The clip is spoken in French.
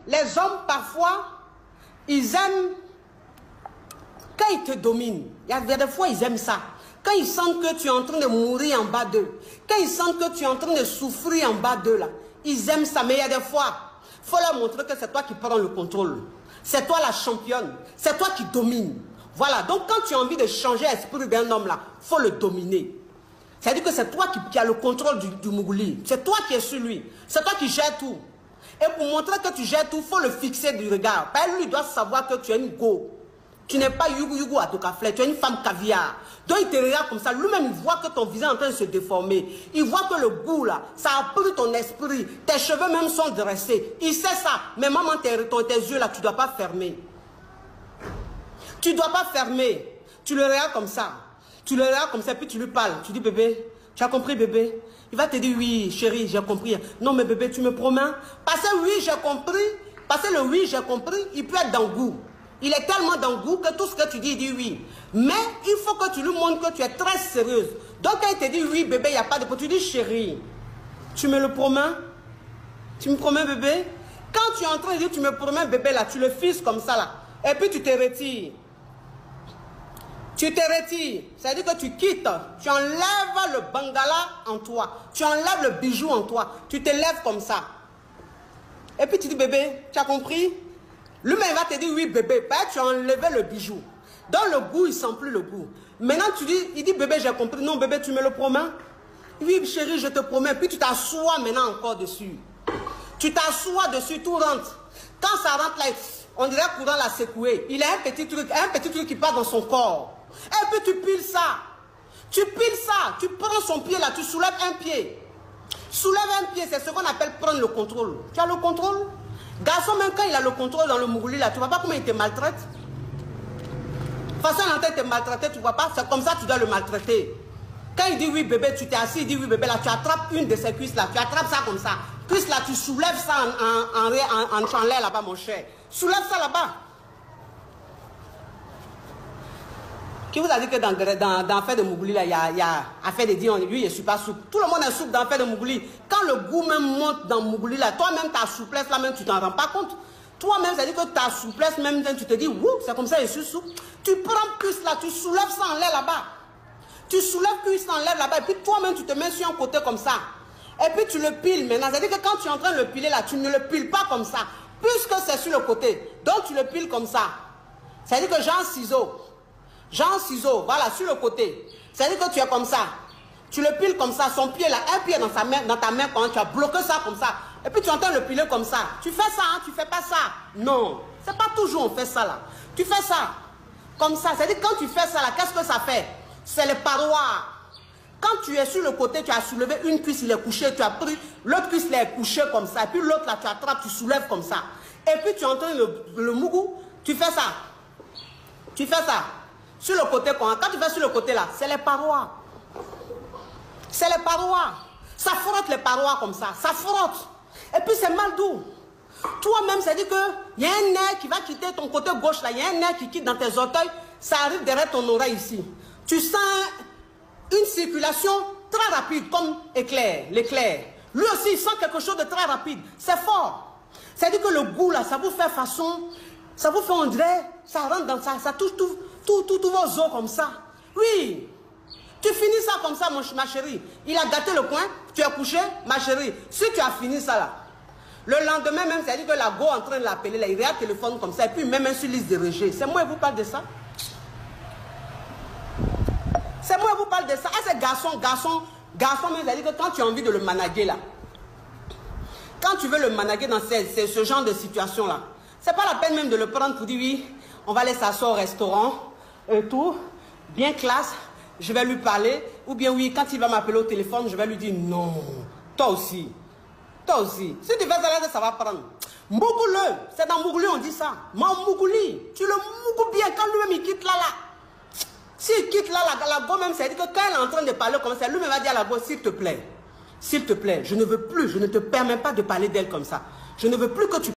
les hommes, parfois, ils aiment, quand ils te dominent, il y a des fois, ils aiment ça. Quand ils sentent que tu es en train de mourir en bas d'eux, quand ils sentent que tu es en train de souffrir en bas d'eux, là, ils aiment ça. Mais il y a des fois, il faut leur montrer que c'est toi qui prends le contrôle. C'est toi la championne. C'est toi qui domine. Voilà. Donc, quand tu as envie de changer l'esprit d'un homme, là, il faut le dominer. C'est-à-dire que c'est toi qui as le contrôle du Mougouli. C'est toi qui es sur lui. C'est toi qui gères tout. Et pour montrer que tu gères tout, il faut le fixer du regard. Lui, il doit savoir que tu es une go. Tu n'es pas Yugu à Tokaflet, tu es une femme caviar. Donc il te regarde comme ça, lui-même il voit que ton visage est en train de se déformer. Il voit que le goût là, ça a pris ton esprit. Tes cheveux même sont dressés. Il sait ça. Mais maman, tes yeux là, tu ne dois pas fermer. Tu ne dois pas fermer. Tu le regardes comme ça. Tu le regardes comme ça, puis tu lui parles. Tu dis bébé, tu as compris bébé? Il va te dire oui chérie, j'ai compris. Non mais bébé, tu me promets? Parce que oui, j'ai compris. Parce que le oui, j'ai compris, il peut être dans le goût. Il est tellement dans le goût que tout ce que tu dis, il dit oui. Mais il faut que tu lui montres que tu es très sérieuse. Donc quand il te dit oui bébé, il n'y a pas de... Tu dis chérie, tu me le promets? Tu me promets bébé? Quand tu es en train de dire tu me promets bébé là, tu le fixes comme ça là. Et puis tu te retires. Tu te retires. C'est-à-dire que tu quittes. Tu enlèves le bangala en toi. Tu enlèves le bijou en toi. Tu te lèves comme ça. Et puis tu dis bébé, tu as compris? Lui-même va te dire oui bébé, tu as enlevé le bijou. Dans le goût, il ne sent plus le goût. Maintenant tu dis, il dit bébé j'ai compris. Non bébé tu me le promets? Oui chérie je te promets. Puis tu t'assois maintenant encore dessus. Tu t'assois dessus, tout rentre. Quand ça rentre là, on dirait que le courant l'a secoué. Il a un petit truc qui part dans son corps. Et puis tu piles ça. Tu piles ça. Tu prends son pied là, tu soulèves un pied. Soulève un pied, c'est ce qu'on appelle prendre le contrôle. Tu as le contrôle? Garçon, même quand il a le contrôle dans le Mougouli, là, tu ne vois pas comment il te maltraite? De toute façon, il est en train de te maltraiter, tu ne vois pas? C'est comme ça que tu dois le maltraiter. Quand il dit oui bébé, tu t'es assis, il dit oui bébé, là, tu attrapes une de ces cuisses là, tu attrapes ça comme ça. Cuisse là, tu soulèves ça en l'air là-bas, mon cher. Soulève ça là-bas. Qui vous a dit que dans l'affaire de Mougouli, là, il y a affaire de dire, lui, je ne suis pas souple. Tout le monde est souple dans l'affaire de Mougouli. Quand le goût même monte dans Mougouli, là, toi-même, ta souplesse, là, même, tu t'en rends pas compte. Toi-même, ça dit que ta souplesse, même, tu te dis, ouh, c'est comme ça, je suis souple. Tu prends plus là, tu soulèves ça en l'air là-bas. Tu soulèves plus en l'air là-bas, et puis toi-même, tu te mets sur un côté comme ça. Et puis tu le piles maintenant. C'est-à-dire que quand tu es en train de le piler là, tu ne le piles pas comme ça. Puisque c'est sur le côté. Donc tu le piles comme ça. C'est-à-dire que genre ciseau, voilà, sur le côté. C'est-à-dire que tu es comme ça. Tu le piles comme ça, son pied là, un pied dans ta main, quand tu as bloqué ça comme ça. Et puis tu es en train de le piler comme ça. Tu fais ça, hein, tu fais pas ça. Non, c'est pas toujours on fait ça là. Tu fais ça, comme ça. C'est-à-dire que quand tu fais ça là, qu'est-ce que ça fait? C'est les parois. Quand tu es sur le côté, tu as soulevé une cuisse, il est couché, tu as pris, l'autre cuisse, il est couché comme ça. Et puis l'autre là, tu attrapes, tu soulèves comme ça. Et puis tu entends le mougou, tu fais ça. Tu fais ça. Sur le côté, quand tu fais sur le côté là, c'est les parois. C'est les parois. Ça frotte les parois comme ça. Ça frotte. Et puis c'est mal doux. Toi-même, ça dit qu'il y a un nerf qui va quitter ton côté gauche là. Il y a un nerf qui quitte dans tes orteils. Ça arrive derrière ton oreille ici. Tu sens une circulation très rapide comme l'éclair. Lui aussi, il sent quelque chose de très rapide. C'est fort. C'est-à-dire que le goût là, ça vous fait façon, ça vous fait on dirait, ça rentre dans ça, ça touche tous vos os comme ça. Oui. Tu finis ça comme ça, ma chérie. Il a gâté le coin, tu es couché, ma chérie. Si tu as fini ça là, le lendemain même, c'est-à-dire que la go est en train de l'appeler, là, il regarde le téléphone comme ça, et puis même sur liste de rejet. C'est moi qui vous parle de ça. C'est moi qui vous parle de ça. Ah, c'est garçon, même, c'est-à-dire que quand tu as envie de le manager là, quand tu veux le manager dans ce genre de situation là, c'est pas la peine même de le prendre pour dire oui, on va aller s'asseoir au restaurant, et tout, bien classe. Je vais lui parler, ou bien oui, quand il va m'appeler au téléphone, je vais lui dire non, toi aussi. Si tu fais ça, ça va prendre. Mougoule, c'est dans Mougouli on dit ça. Mon Mougouli, tu le mougoules bien quand lui-même il quitte là. S'il quitte là, la go même, c'est dire que quand elle est en train de parler comme ça, lui-même va dire à la go, s'il te plaît, je ne veux plus, je ne te permets pas de parler d'elle comme ça. Je ne veux plus que tu